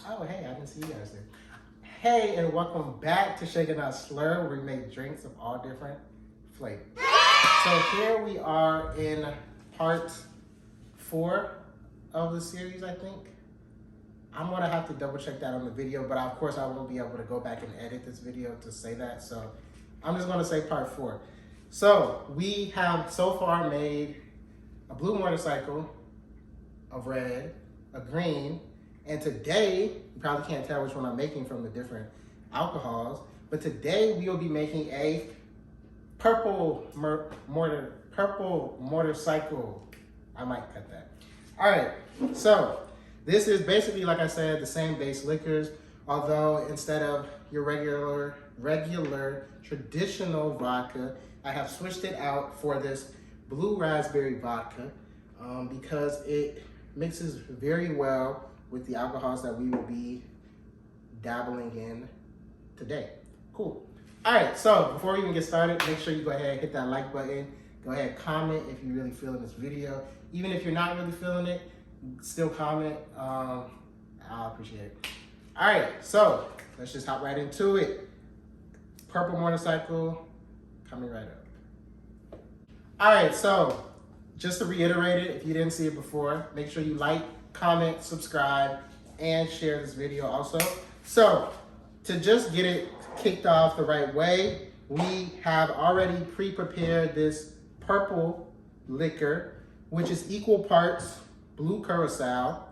Oh, hey, I didn't see you guys there. Hey, and welcome back to Shake and Not Slur, where we make drinks of all different flavors. So here we are in part 4 of the series, I think. I'm gonna have to double check that on the video, but of course I won't be able to go back and edit this video to say that. So I'm just gonna say part 4. So we have so far made a blue motorcycle, a red, a green, and today, you probably can't tell which one I'm making from the different alcohols, but today we will be making a purple motorcycle. I might cut that. All right, so this is basically, like I said, the same base liquors, although instead of your regular traditional vodka, I have switched it out for this blue raspberry vodka because it mixes very well with the alcohols that we will be dabbling in today. Cool. All right, so before we even get started, make sure you go ahead and hit that like button. Go ahead and comment if you're really feeling this video. Even if you're not really feeling it, still comment. I'll appreciate it. All right, so let's just hop right into it. Purple motorcycle coming right up. All right, so just to reiterate it, if you didn't see it before, make sure you like, comment, subscribe, and share this video also. So to just get it kicked off the right way, we have already pre-prepared this purple liquor, which is equal parts Blue Curaçao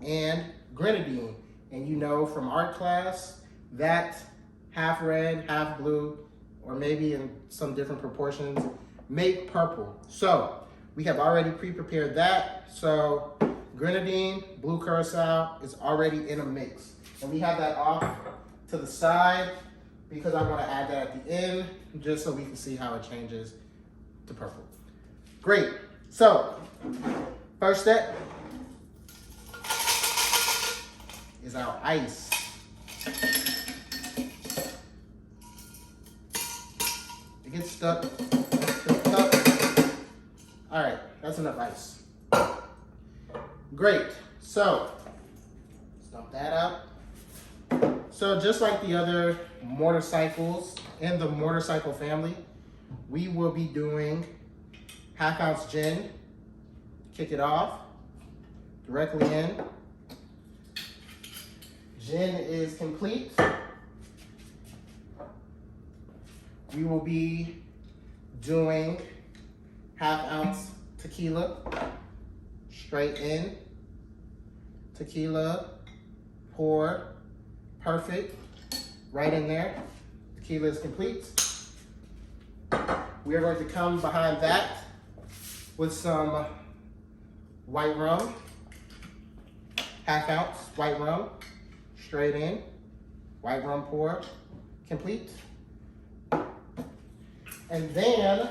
and Grenadine. And you know from art class, that half red, half blue, or maybe in some different proportions, make purple. So we have already pre-prepared that. So Grenadine, Blue Curaçao is already in a mix. And we have that off to the side because I want to add that at the end just so we can see how it changes to purple. Great. So first step is our ice. It gets stuck to the cup. All right, that's enough ice. Great, so dump that out. So just like the other motorcycles in the motorcycle family, we will be doing half-ounce gin. Kick it off directly in. Gin is complete. We will be doing half-ounce tequila. Straight in. Tequila, pour, perfect, right in there. Tequila is complete. We are going to come behind that with some white rum, half-ounce white rum, straight in. White rum pour, complete. And then,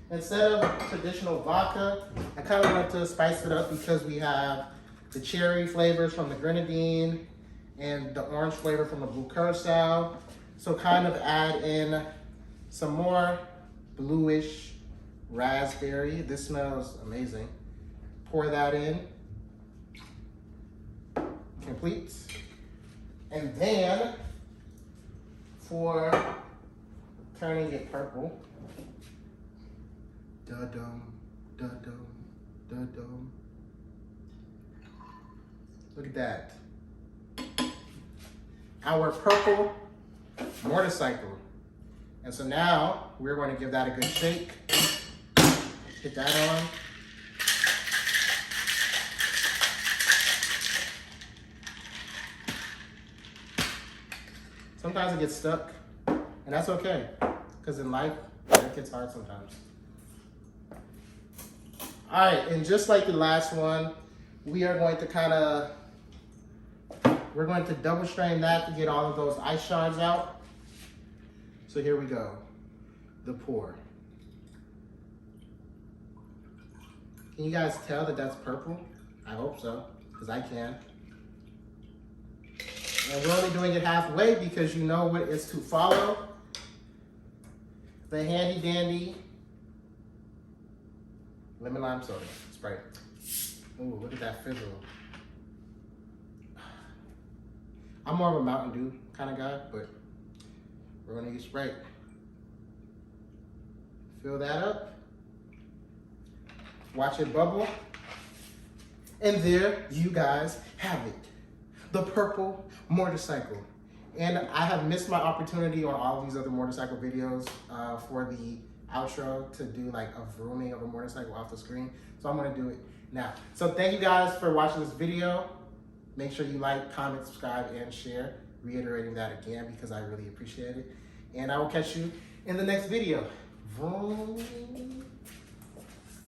instead of traditional vodka, I kind of want to spice it up because we have the cherry flavors from the Grenadine and the orange flavor from the Blue Curaçao. So kind of add in some more bluish raspberry. This smells amazing. Pour that in. Complete. And then for turning it purple, da-dum, da-dum, da-dum. Look at that. Our purple motorcycle. And so now we're going to give that a good shake. Hit that on. Sometimes it gets stuck, and that's okay, because in life, it gets hard sometimes. All right, and just like the last one, we are going to we're going to double strain that to get all of those ice shards out. So here we go, the pour. Can you guys tell that that's purple? I hope so, because I can. And we're only doing it halfway because you know what is to follow. The handy dandy lemon lime soda, Sprite. Ooh, look at that fizzle. I'm more of a Mountain Dew kind of guy, but we're gonna use Sprite. Fill that up. Watch it bubble. And there you guys have it. The purple motorcycle. And I have missed my opportunity on all of these other motorcycle videos for the outro to do like a vrooming of a motorcycle off the screen. So I'm gonna do it now. So thank you guys for watching this video. Make sure you like, comment, subscribe, and share. Reiterating that again because I really appreciate it. And I will catch you in the next video. Vroom.